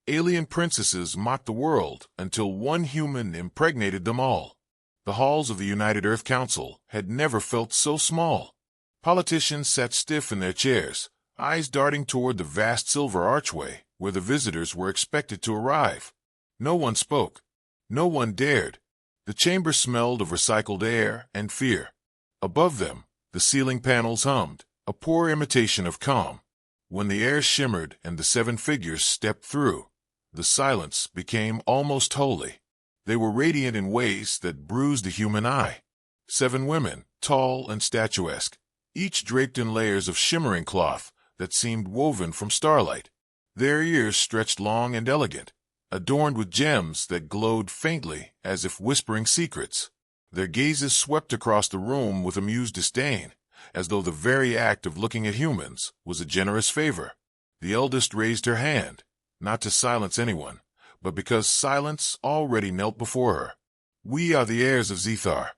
Alien princesses mocked the world until one human impregnated them all. The halls of the United Earth Council had never felt so small. Politicians sat stiff in their chairs, eyes darting toward the vast silver archway where the visitors were expected to arrive. No one spoke. No one dared. The chamber smelled of recycled air and fear. Above them, the ceiling panels hummed, a poor imitation of calm. When the air shimmered and the 7 figures stepped through, the silence became almost holy. They were radiant in ways that bruised the human eye. 7 women, tall and statuesque, each draped in layers of shimmering cloth that seemed woven from starlight. Their ears stretched long and elegant, adorned with gems that glowed faintly as if whispering secrets. Their gazes swept across the room with amused disdain, as though the very act of looking at humans was a generous favor. The eldest raised her hand, not to silence anyone, but because silence already knelt before her. "We are the heirs of Zeythari,"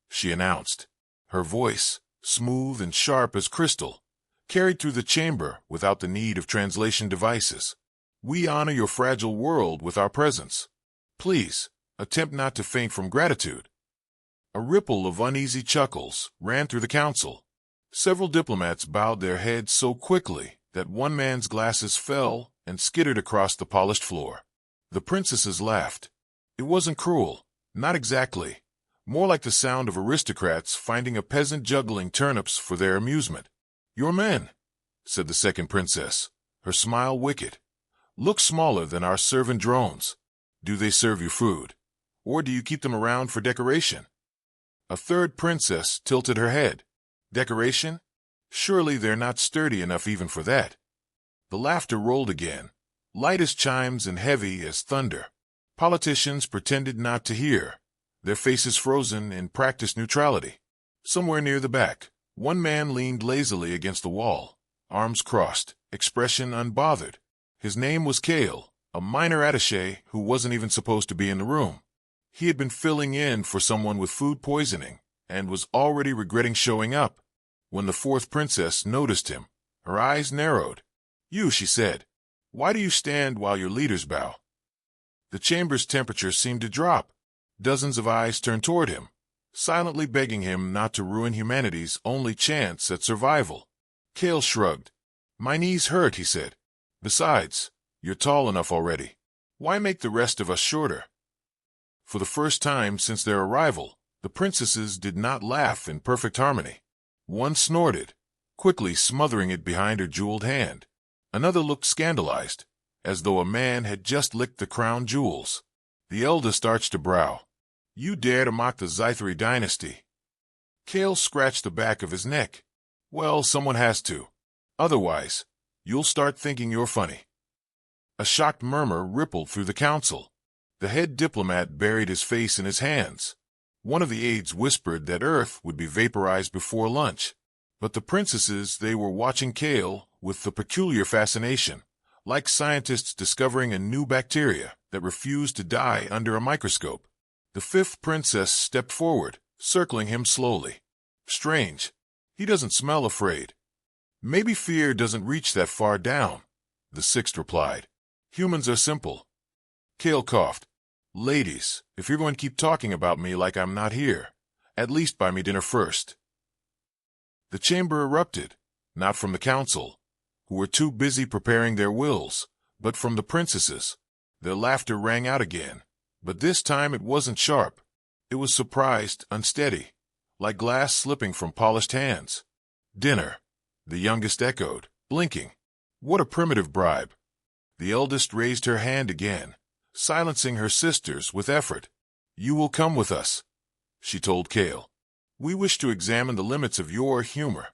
she announced. Her voice, smooth and sharp as crystal, carried through the chamber without the need of translation devices. "We honor your fragile world with our presence. Please, attempt not to faint from gratitude." A ripple of uneasy chuckles ran through the council. Several diplomats bowed their heads so quickly that one man's glasses fell and skittered across the polished floor. The princesses laughed. It wasn't cruel, not exactly. More like the sound of aristocrats finding a peasant juggling turnips for their amusement. "Your men," said the second princess, her smile wicked, "look smaller than our servant drones. Do they serve you food? Or do you keep them around for decoration?" A third princess tilted her head. "Decoration? Surely they're not sturdy enough even for that." The laughter rolled again, light as chimes and heavy as thunder. Politicians pretended not to hear, their faces frozen in practiced neutrality. Somewhere near the back, one man leaned lazily against the wall, arms crossed, expression unbothered. His name was Kael, a minor attaché who wasn't even supposed to be in the room. He had been filling in for someone with food poisoning and was already regretting showing up. When the fourth princess noticed him, her eyes narrowed. "You," she said. "Why do you stand while your leaders bow?" The chamber's temperature seemed to drop. Dozens of eyes turned toward him, silently begging him not to ruin humanity's only chance at survival. Kael shrugged. "My knees hurt," he said. "Besides, you're tall enough already. Why make the rest of us shorter?" For the first time since their arrival, the princesses did not laugh in perfect harmony. One snorted, quickly smothering it behind her jeweled hand. Another looked scandalized, as though a man had just licked the crown jewels. The eldest arched a brow. "You dare to mock the Zeythari dynasty?" Kael scratched the back of his neck. "Well, someone has to. Otherwise, you'll start thinking you're funny." A shocked murmur rippled through the council. The head diplomat buried his face in his hands. One of the aides whispered that Earth would be vaporized before lunch. But the princesses, they were watching Kael with the peculiar fascination, like scientists discovering a new bacteria that refused to die under a microscope. The fifth princess stepped forward, circling him slowly. "Strange. He doesn't smell afraid." "Maybe fear doesn't reach that far down," the sixth replied. "Humans are simple." Kael coughed. "Ladies, if you're going to keep talking about me like I'm not here, at least buy me dinner first." The chamber erupted, not from the council, who were too busy preparing their wills, but from the princesses. Their laughter rang out again, but this time it wasn't sharp. It was surprised, unsteady, like glass slipping from polished hands. "Dinner," the youngest echoed, blinking. "What a primitive bribe." The eldest raised her hand again, silencing her sisters with effort. "You will come with us," she told Kael. "We wish to examine the limits of your humor."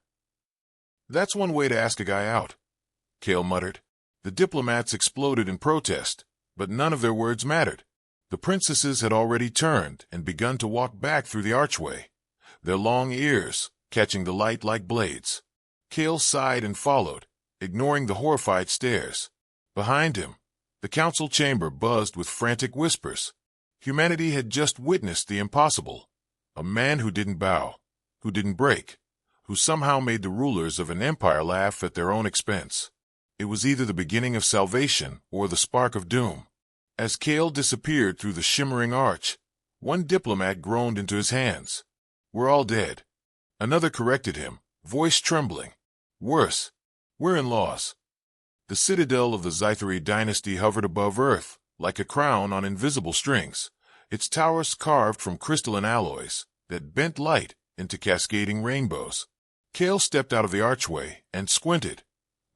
"That's one way to ask a guy out," Kael muttered. The diplomats exploded in protest, but none of their words mattered. The princesses had already turned and begun to walk back through the archway, their long ears catching the light like blades. Kael sighed and followed, ignoring the horrified stares. Behind him, the council chamber buzzed with frantic whispers. Humanity had just witnessed the impossible. A man who didn't bow, who didn't break, who somehow made the rulers of an empire laugh at their own expense. It was either the beginning of salvation or the spark of doom. As Kael disappeared through the shimmering arch, one diplomat groaned into his hands. "We're all dead." Another corrected him, voice trembling. "Worse. We're in loss." The citadel of the Zeythari dynasty hovered above earth, like a crown on invisible strings, its towers carved from crystalline alloys that bent light into cascading rainbows. Kael stepped out of the archway and squinted,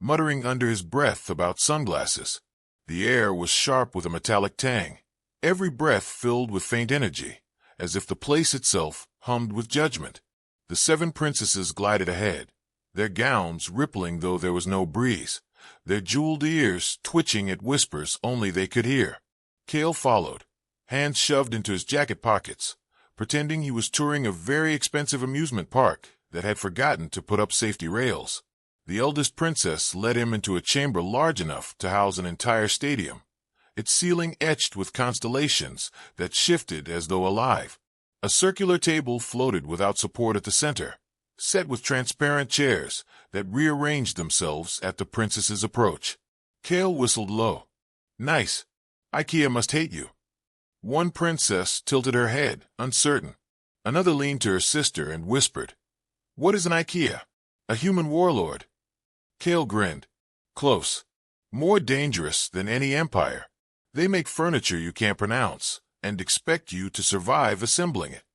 muttering under his breath about sunglasses. The air was sharp with a metallic tang, every breath filled with faint energy, as if the place itself hummed with judgment. The 7 princesses glided ahead, their gowns rippling though there was no breeze, their jeweled ears twitching at whispers only they could hear. Kael followed, hands shoved into his jacket pockets, pretending he was touring a very expensive amusement park that had forgotten to put up safety rails. The eldest princess led him into a chamber large enough to house an entire stadium, its ceiling etched with constellations that shifted as though alive. A circular table floated without support at the center, set with transparent chairs that rearranged themselves at the princess's approach. Kael whistled low. "Nice. IKEA must hate you." One princess tilted her head, uncertain. Another leaned to her sister and whispered, "What is an IKEA? A human warlord?" Kael grinned. "Close. More dangerous than any empire. They make furniture you can't pronounce and expect you to survive assembling it."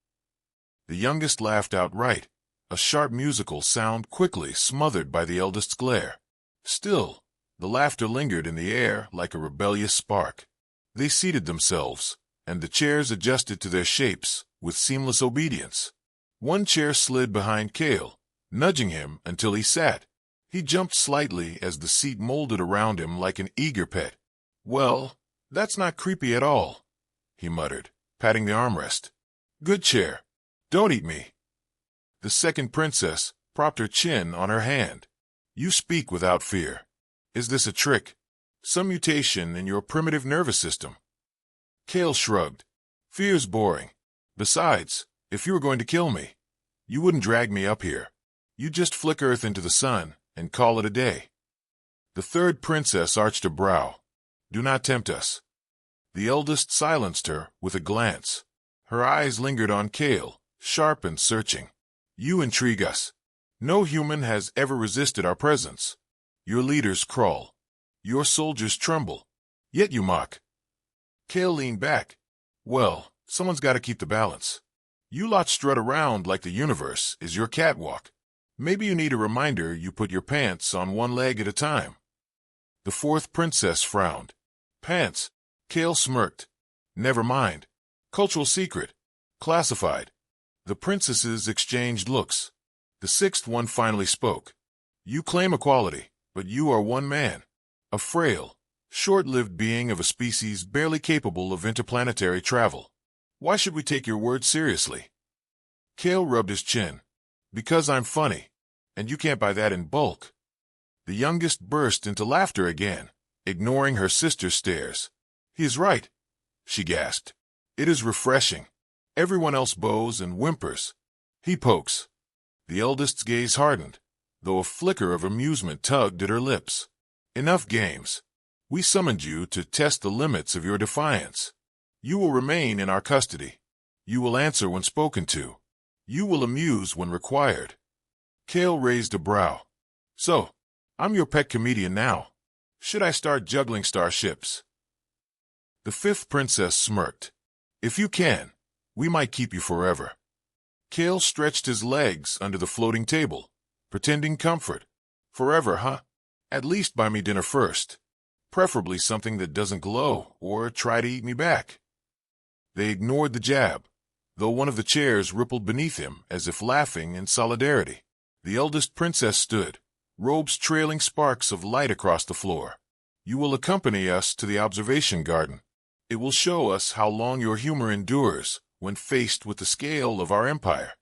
The youngest laughed outright, a sharp musical sound quickly smothered by the eldest's glare. Still, the laughter lingered in the air like a rebellious spark. They seated themselves, and the chairs adjusted to their shapes with seamless obedience. One chair slid behind Kael, nudging him until he sat. He jumped slightly as the seat molded around him like an eager pet. "Well, that's not creepy at all," he muttered, patting the armrest. "Good chair. Don't eat me." The second princess propped her chin on her hand. "You speak without fear. Is this a trick? Some mutation in your primitive nervous system?" Kael shrugged. "Fear's boring. Besides, if you were going to kill me, you wouldn't drag me up here. You'd just flick Earth into the sun and call it a day." The third princess arched a brow. "Do not tempt us." The eldest silenced her with a glance. Her eyes lingered on Kael, sharp and searching. "You intrigue us. No human has ever resisted our presence. Your leaders crawl. Your soldiers tremble. Yet you mock." Kael leaned back. "Well, someone's got to keep the balance. You lot strut around like the universe is your catwalk. Maybe you need a reminder you put your pants on one leg at a time." The fourth princess frowned. "Pants?" Kael smirked. "Never mind. Cultural secret. Classified." The princesses exchanged looks. The sixth one finally spoke. "You claim equality, but you are one man. A frail, short-lived being of a species barely capable of interplanetary travel. Why should we take your words seriously?" Kael rubbed his chin. "Because I'm funny, and you can't buy that in bulk." The youngest burst into laughter again, ignoring her sister's stares. "He is right," she gasped. "It is refreshing. Everyone else bows and whimpers. He pokes." The eldest's gaze hardened, though a flicker of amusement tugged at her lips. "Enough games. We summoned you to test the limits of your defiance. You will remain in our custody. You will answer when spoken to. You will amuse when required." Kael raised a brow. "So, I'm your pet comedian now. Should I start juggling starships?" The fifth princess smirked. "If you can, we might keep you forever." Kael stretched his legs under the floating table, pretending comfort. "Forever, huh? At least buy me dinner first. Preferably something that doesn't glow or try to eat me back." They ignored the jab, though one of the chairs rippled beneath him as if laughing in solidarity. The eldest princess stood, robes trailing sparks of light across the floor. "You will accompany us to the observation garden. It will show us how long your humor endures when faced with the scale of our empire."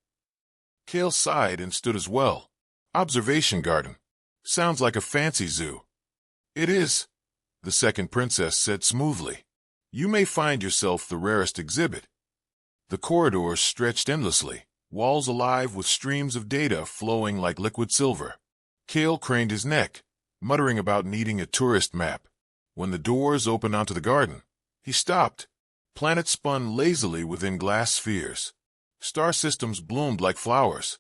Kael sighed and stood as well. "Observation garden. Sounds like a fancy zoo." "It is," the second princess said smoothly. "You may find yourself the rarest exhibit." The corridors stretched endlessly, walls alive with streams of data flowing like liquid silver. Kael craned his neck, muttering about needing a tourist map. When the doors opened onto the garden, he stopped. Planets spun lazily within glass spheres. Star systems bloomed like flowers.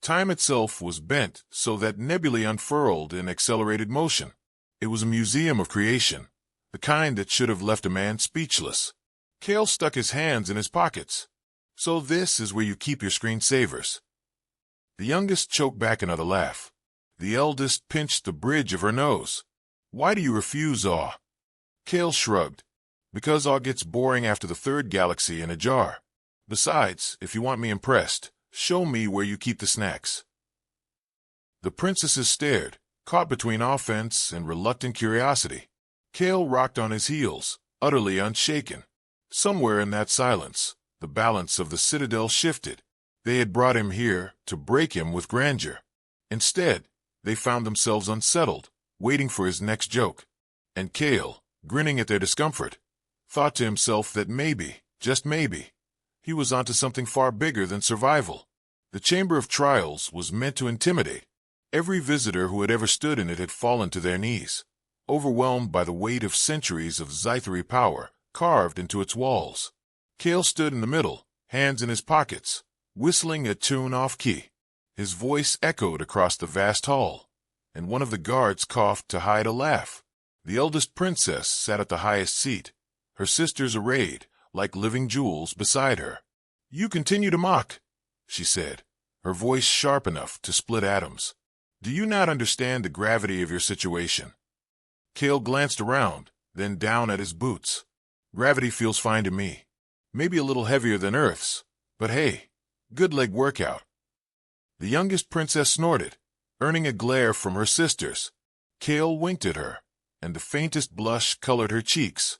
Time itself was bent so that nebulae unfurled in accelerated motion. It was a museum of creation, the kind that should have left a man speechless. Kael stuck his hands in his pockets. So this is where you keep your screensavers. The youngest choked back another laugh. The eldest pinched the bridge of her nose. Why do you refuse awe? Kael shrugged. Because awe gets boring after the third galaxy in a jar. Besides, if you want me impressed, show me where you keep the snacks. The princesses stared, caught between offense and reluctant curiosity. Kael rocked on his heels, utterly unshaken. Somewhere in that silence, the balance of the citadel shifted. They had brought him here to break him with grandeur. Instead, they found themselves unsettled, waiting for his next joke. And Kael, grinning at their discomfort, thought to himself that maybe, just maybe, he was onto something far bigger than survival. The Chamber of Trials was meant to intimidate. Every visitor who had ever stood in it had fallen to their knees, overwhelmed by the weight of centuries of Zeythari power carved into its walls. Kael stood in the middle, hands in his pockets, whistling a tune off-key. His voice echoed across the vast hall, and one of the guards coughed to hide a laugh. The eldest princess sat at the highest seat, her sisters arrayed like living jewels beside her. "You continue to mock," she said, her voice sharp enough to split atoms. "Do you not understand the gravity of your situation?" Kael glanced around, then down at his boots. "Gravity feels fine to me. Maybe a little heavier than Earth's, but hey, good leg workout." The youngest princess snorted, earning a glare from her sisters. Kael winked at her, and the faintest blush colored her cheeks,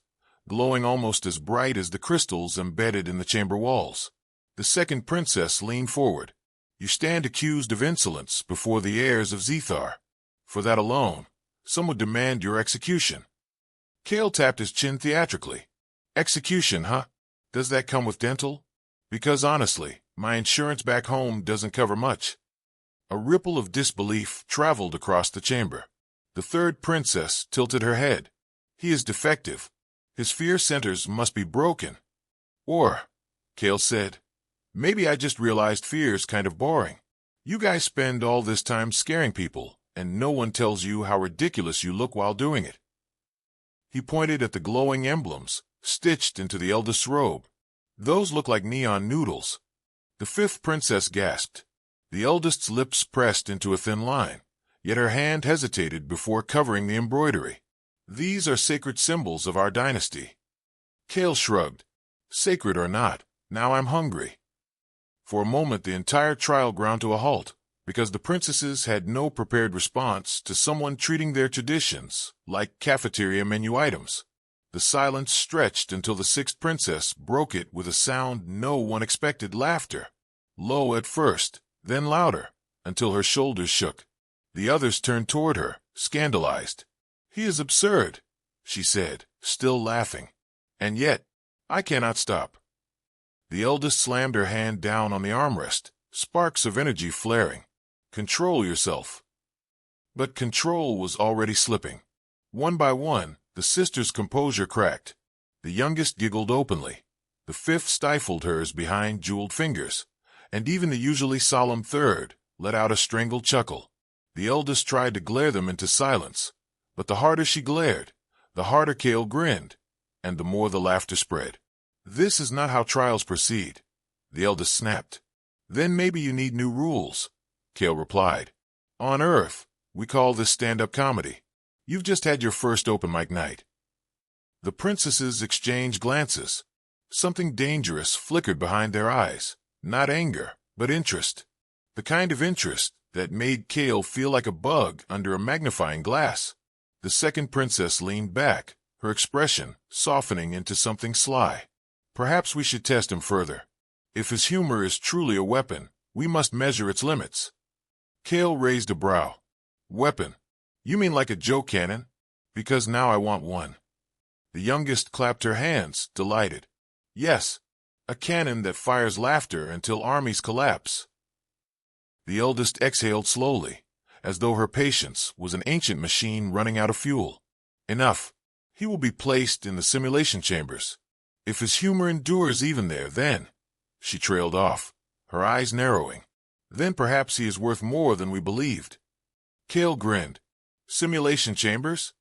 glowing almost as bright as the crystals embedded in the chamber walls. The second princess leaned forward. "You stand accused of insolence before the heirs of Zeythari. For that alone, some would demand your execution." Kael tapped his chin theatrically. "Execution, huh? Does that come with dental? Because honestly, my insurance back home doesn't cover much." A ripple of disbelief traveled across the chamber. The third princess tilted her head. "He is defective. His fear centers must be broken." "Or," Kael said, "maybe I just realized fear's kind of boring. You guys spend all this time scaring people, and no one tells you how ridiculous you look while doing it." He pointed at the glowing emblems, stitched into the eldest's robe. "Those look like neon noodles." The fifth princess gasped. The eldest's lips pressed into a thin line, yet her hand hesitated before covering the embroidery. "These are sacred symbols of our dynasty." Kael shrugged. "Sacred or not, now I'm hungry." For a moment the entire trial ground to a halt, because the princesses had no prepared response to someone treating their traditions like cafeteria menu items. The silence stretched until the sixth princess broke it with a sound no one expected: laughter. Low at first, then louder, until her shoulders shook. The others turned toward her, scandalized. "He is absurd," she said, still laughing. "And yet, I cannot stop." The eldest slammed her hand down on the armrest, sparks of energy flaring. "Control yourself." But control was already slipping. One by one, the sisters' composure cracked. The youngest giggled openly. The fifth stifled hers behind jeweled fingers, and even the usually solemn third let out a strangled chuckle. The eldest tried to glare them into silence, but the harder she glared, the harder Kael grinned, and the more the laughter spread. "This is not how trials proceed," the eldest snapped. "Then maybe you need new rules," Kael replied. "On Earth, we call this stand-up comedy. You've just had your first open mic night." The princesses exchanged glances. Something dangerous flickered behind their eyes. Not anger, but interest. The kind of interest that made Kael feel like a bug under a magnifying glass. The second princess leaned back, her expression softening into something sly. "Perhaps we should test him further. If his humor is truly a weapon, we must measure its limits." Kael raised a brow. "Weapon? You mean like a joke cannon? Because now I want one." The youngest clapped her hands, delighted. "Yes, a cannon that fires laughter until armies collapse." The eldest exhaled slowly, as though her patience was an ancient machine running out of fuel. Enough. He will be placed in the simulation chambers. If his humor endures even there, then... She trailed off, her eyes narrowing. Then perhaps he is worth more than we believed. Kael grinned. Simulation chambers?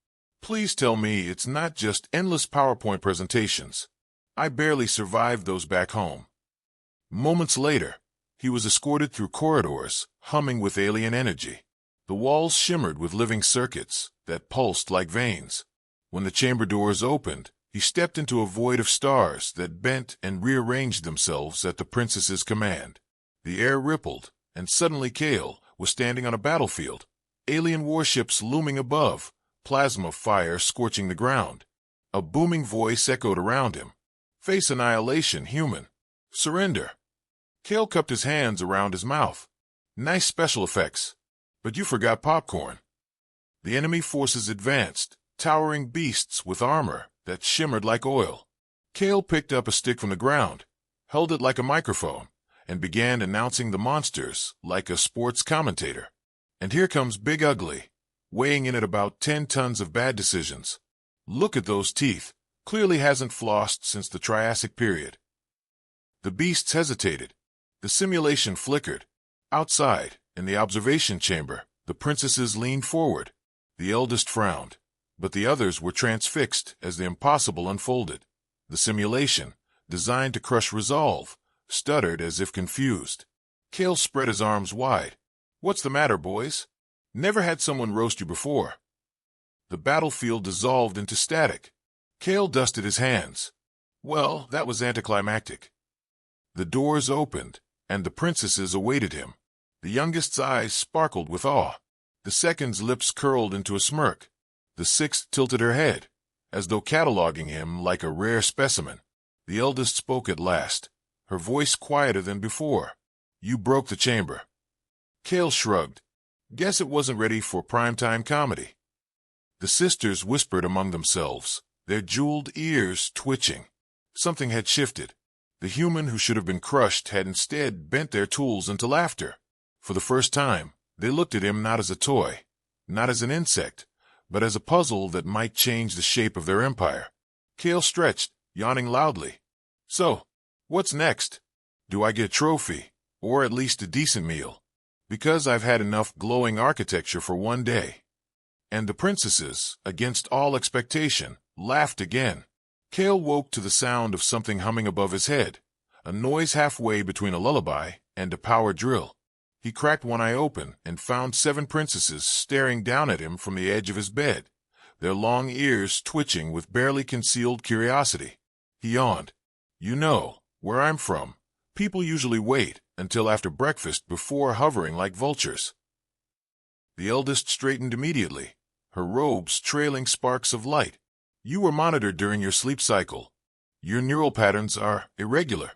Please tell me it's not just endless PowerPoint presentations. I barely survived those back home. Moments later, he was escorted through corridors, humming with alien energy. The walls shimmered with living circuits that pulsed like veins. When the chamber doors opened, he stepped into a void of stars that bent and rearranged themselves at the princess's command. The air rippled, and suddenly Kael was standing on a battlefield, alien warships looming above, plasma fire scorching the ground. A booming voice echoed around him. Face annihilation, human. Surrender. Kael cupped his hands around his mouth. Nice special effects. But you forgot popcorn. The enemy forces advanced, towering beasts with armor that shimmered like oil. Kael picked up a stick from the ground, held it like a microphone, and began announcing the monsters like a sports commentator. And here comes Big Ugly, weighing in at about 10 tons of bad decisions. Look at those teeth. Clearly hasn't flossed since the Triassic period. The beasts hesitated. The simulation flickered. Outside, in the observation chamber, the princesses leaned forward. The eldest frowned, but the others were transfixed as the impossible unfolded. The simulation, designed to crush resolve, stuttered as if confused. Kael spread his arms wide. What's the matter, boys? Never had someone roast you before. The battlefield dissolved into static. Kael dusted his hands. Well, that was anticlimactic. The doors opened, and the princesses awaited him. The youngest's eyes sparkled with awe. The second's lips curled into a smirk. The sixth tilted her head, as though cataloging him like a rare specimen. The eldest spoke at last, her voice quieter than before. You broke the chamber. Kael shrugged. Guess it wasn't ready for primetime comedy. The sisters whispered among themselves, their jeweled ears twitching. Something had shifted. The human who should have been crushed had instead bent their tools into laughter. For the first time, they looked at him not as a toy, not as an insect, but as a puzzle that might change the shape of their empire. Kael stretched, yawning loudly. So, what's next? Do I get a trophy, or at least a decent meal? Because I've had enough glowing architecture for one day. And the princesses, against all expectation, laughed again. Kael woke to the sound of something humming above his head, a noise halfway between a lullaby and a power drill. He cracked one eye open and found 7 princesses staring down at him from the edge of his bed, their long ears twitching with barely concealed curiosity. He yawned. You know, where I'm from, people usually wait until after breakfast before hovering like vultures. The eldest straightened immediately, her robes trailing sparks of light. You were monitored during your sleep cycle. Your neural patterns are irregular.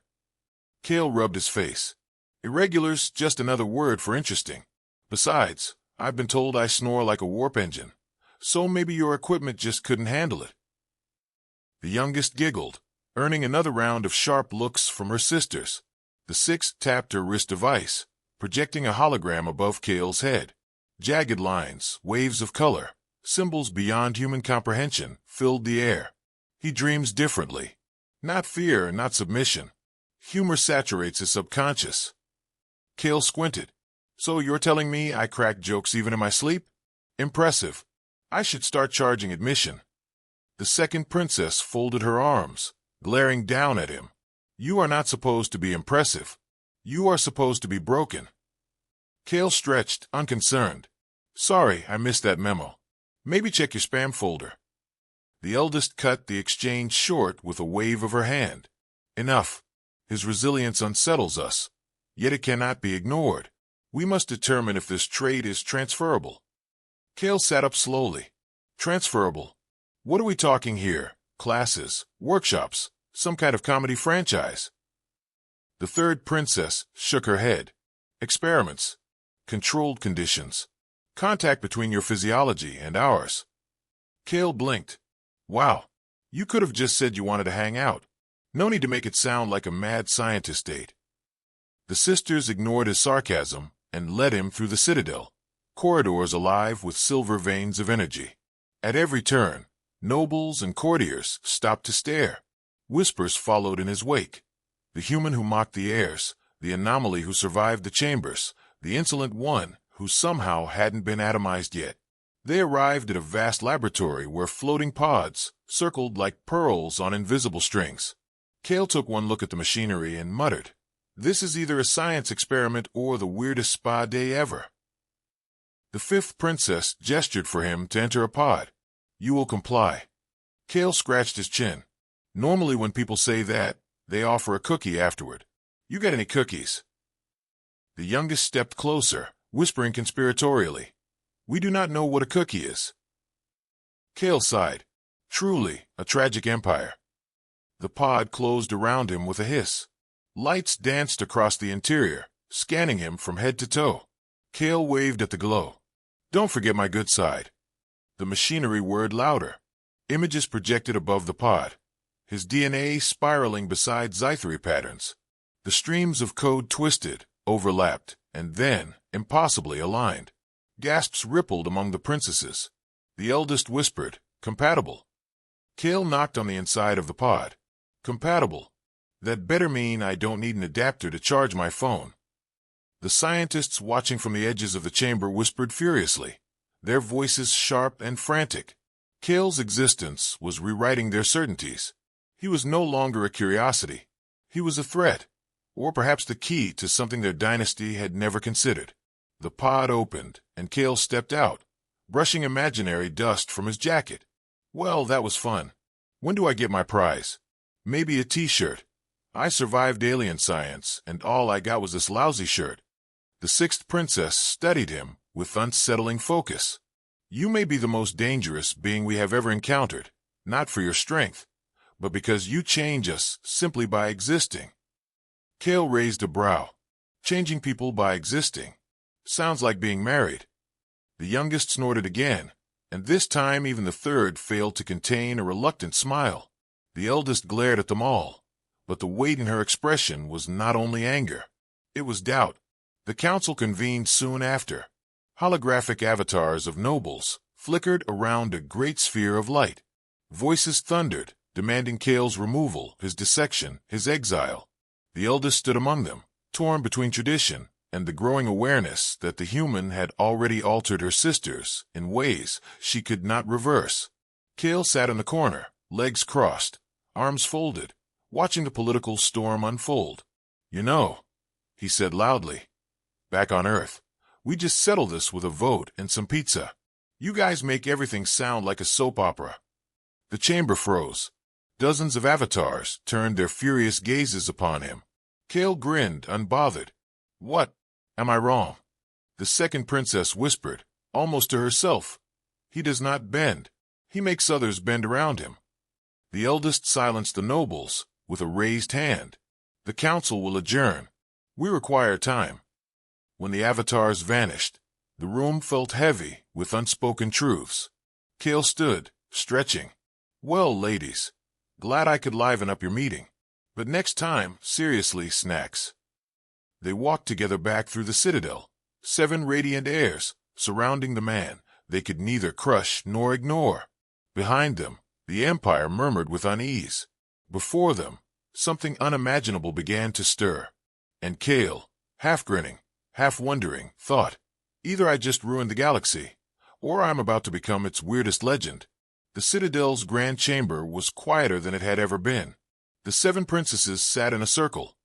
Kael rubbed his face. Irregular's just another word for interesting. Besides, I've been told I snore like a warp engine, so maybe your equipment just couldn't handle it. The youngest giggled, earning another round of sharp looks from her sisters. The sixth tapped her wrist device, projecting a hologram above Kael's head. Jagged lines, waves of color, symbols beyond human comprehension filled the air. He dreams differently. Not fear, not submission. Humor saturates his subconscious. Kael squinted. So you're telling me I crack jokes even in my sleep? Impressive. I should start charging admission. The second princess folded her arms, glaring down at him. You are not supposed to be impressive. You are supposed to be broken. Kael stretched, unconcerned. Sorry, I missed that memo. Maybe check your spam folder. The eldest cut the exchange short with a wave of her hand. Enough. His resilience unsettles us, yet it cannot be ignored. We must determine if this trait is transferable. Kael sat up slowly. Transferable? What are we talking here? Classes, workshops, some kind of comedy franchise? The third princess shook her head. Experiments. Controlled conditions. Contact between your physiology and ours. Kael blinked. Wow. You could have just said you wanted to hang out. No need to make it sound like a mad scientist date. The sisters ignored his sarcasm and led him through the citadel. corridors alive with silver veins of energy. At every turn, nobles and courtiers stopped to stare. Whispers followed in his wake. The human who mocked the heirs, the anomaly who survived the chambers, the insolent one who somehow hadn't been atomized yet. They arrived at a vast laboratory where floating pods circled like pearls on invisible strings. Kael took one look at the machinery and muttered, "This is either a science experiment or the weirdest spa day ever." The fifth princess gestured for him to enter a pod. "You will comply." Kael scratched his chin. Normally when people say that, they offer a cookie afterward. "You got any cookies?" The youngest stepped closer, whispering conspiratorially, "We do not know what a cookie is." Kael sighed. Truly, a tragic empire. The pod closed around him with a hiss. Lights danced across the interior, scanning him from head to toe. Kael waved at the glow. "Don't forget my good side." The machinery whirred louder. Images projected above the pod. His DNA spiraling beside Zeythari patterns. The streams of code twisted, overlapped, and then, impossibly aligned. Gasps rippled among the princesses. The eldest whispered, "Compatible." Kael knocked on the inside of the pod. "Compatible? That better mean I don't need an adapter to charge my phone." The scientists watching from the edges of the chamber whispered furiously, their voices sharp and frantic. Kael's existence was rewriting their certainties. He was no longer a curiosity. He was a threat, or perhaps the key to something their dynasty had never considered. The pod opened, and Kael stepped out, brushing imaginary dust from his jacket. Well, that was fun. When do I get my prize? Maybe a t-shirt. I survived alien science, and all I got was this lousy shirt. The sixth princess studied him with unsettling focus. "You may be the most dangerous being we have ever encountered, not for your strength, but because you change us simply by existing." Kael raised a brow. Changing people by existing. Sounds like being married. The youngest snorted again, and this time even the third failed to contain a reluctant smile. The eldest glared at them all, but the weight in her expression was not only anger. It was doubt. The council convened soon after. Holographic avatars of nobles flickered around a great sphere of light. Voices thundered, demanding Kael's removal, his dissection, his exile. The eldest stood among them, torn between tradition and the growing awareness that the human had already altered her sisters in ways she could not reverse. Kael sat in the corner, legs crossed, arms folded, watching the political storm unfold. "You know," he said loudly, "back on Earth, we just settle this with a vote and some pizza. You guys make everything sound like a soap opera." The chamber froze. Dozens of avatars turned their furious gazes upon him. Kael grinned, unbothered. "What? Am I wrong?" The second princess whispered, almost to herself. "He does not bend. He makes others bend around him." The eldest silenced the nobles with a raised hand. "The council will adjourn. We require time." When the avatars vanished, the room felt heavy with unspoken truths. Kael stood, stretching. "Well, ladies, glad I could liven up your meeting. But next time, seriously, snacks." They walked together back through the citadel, 7 radiant heirs surrounding the man they could neither crush nor ignore. Behind them, the empire murmured with unease. Before them, something unimaginable began to stir. And Kael, half grinning, half wondering, thought, either I just ruined the galaxy, or I'm about to become its weirdest legend. The citadel's grand chamber was quieter than it had ever been. The 7 princesses sat in a circle,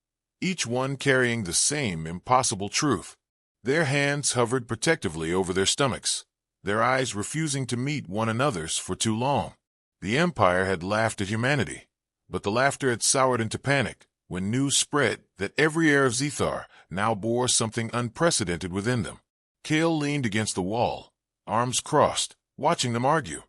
each one carrying the same impossible truth. Their hands hovered protectively over their stomachs, their eyes refusing to meet one another's for too long. The empire had laughed at humanity, but the laughter had soured into panic when news spread that every heir of Zeythari now bore something unprecedented within them. Kael leaned against the wall, arms crossed, watching them argue.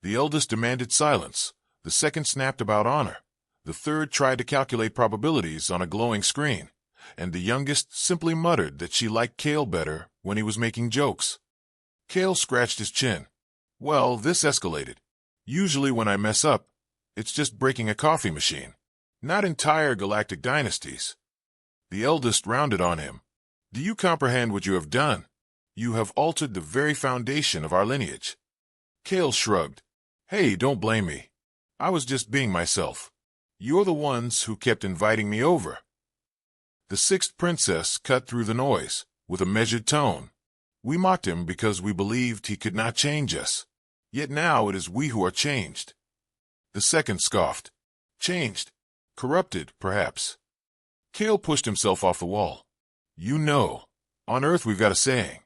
The eldest demanded silence, the second snapped about honor, the third tried to calculate probabilities on a glowing screen, and the youngest simply muttered that she liked Kael better when he was making jokes. Kael scratched his chin. "Well, this escalated. Usually when I mess up, it's just breaking a coffee machine, not entire galactic dynasties." The eldest rounded on him. "Do you comprehend what you have done? You have altered the very foundation of our lineage. Kael shrugged. Hey, don't blame me. I was just being myself. You're the ones who kept inviting me over. The sixth princess cut through the noise, with a measured tone. We mocked him because we believed he could not change us. Yet now it is we who are changed. The second scoffed. Changed. Corrupted, perhaps. Kael pushed himself off the wall. You know, on Earth we've got a saying.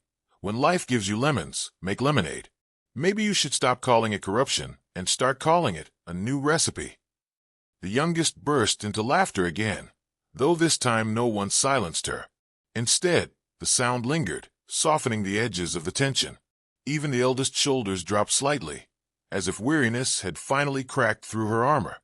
When life gives you lemons, make lemonade. Maybe you should stop calling it corruption and start calling it a new recipe. The youngest burst into laughter again, though this time no one silenced her. Instead, the sound lingered, softening the edges of the tension. Even the eldest's shoulders dropped slightly, as if weariness had finally cracked through her armor.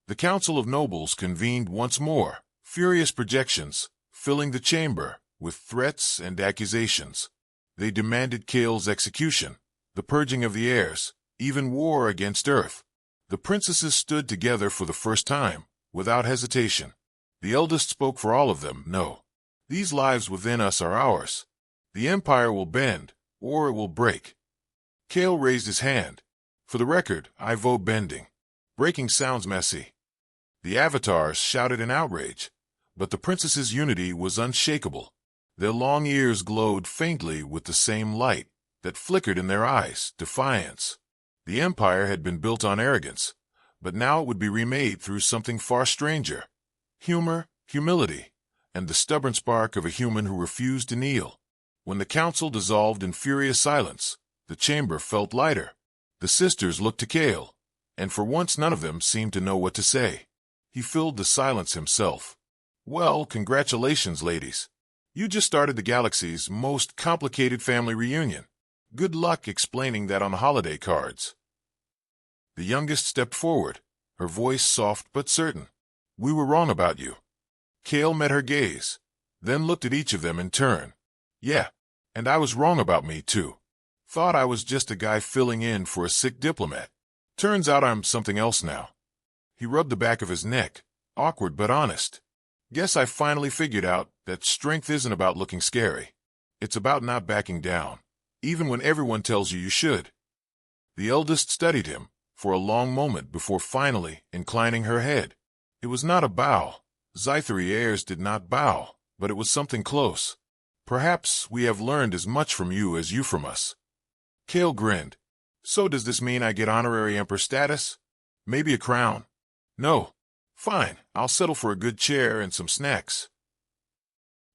The council of nobles convened once more, furious projections filling the chamber with threats and accusations. They demanded Kael's execution, the purging of the heirs, even war against Earth. The princesses stood together for the first time, without hesitation. The eldest spoke for all of them. No. These lives within us are ours. The empire will bend, or it will break. Kael raised his hand. For the record, I vote bending. Breaking sounds messy. The avatars shouted in outrage, but the princesses' unity was unshakable. Their long ears glowed faintly with the same light that flickered in their eyes, defiance. The empire had been built on arrogance, but now it would be remade through something far stranger. Humor, humility, and the stubborn spark of a human who refused to kneel. When the council dissolved in furious silence, the chamber felt lighter. The sisters looked to Kael, and for once none of them seemed to know what to say. He filled the silence himself. Well, congratulations, ladies. You just started the galaxy's most complicated family reunion. Good luck explaining that on the holiday cards. The youngest stepped forward, her voice soft but certain. We were wrong about you. Kael met her gaze, then looked at each of them in turn. Yeah, and I was wrong about me, too. Thought I was just a guy filling in for a sick diplomat. Turns out I'm something else now. He rubbed the back of his neck, awkward but honest. Guess I finally figured out that strength isn't about looking scary. It's about not backing down, even when everyone tells you you should. The eldest studied him for a long moment before finally inclining her head. It was not a bow. Zeythari heirs did not bow, but it was something close. Perhaps we have learned as much from you as you from us. Kael grinned. So does this mean I get honorary emperor status? Maybe a crown? No. Fine, I'll settle for a good chair and some snacks.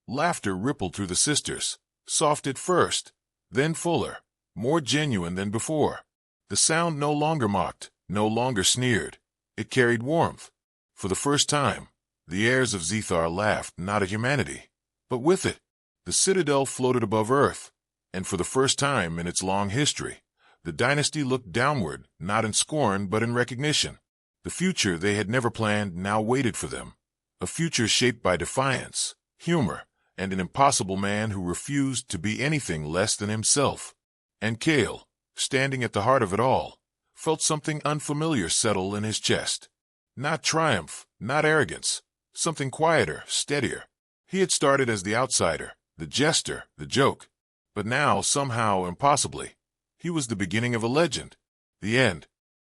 Laughter rippled through the sisters, soft at first, then fuller, more genuine than before. The sound no longer mocked, no longer sneered. It carried warmth. For the first time, the heirs of Zeythari laughed not at humanity, but with it. The citadel floated above Earth, and for the first time in its long history, the dynasty looked downward, not in scorn but in recognition. The future they had never planned now waited for them, a future shaped by defiance, humor, and an impossible man who refused to be anything less than himself. And Kael, standing at the heart of it all, felt something unfamiliar settle in his chest. Not triumph, not arrogance, something quieter, steadier. He had started as the outsider, the jester, the joke. But now, somehow, impossibly, he was the beginning of a legend. The end.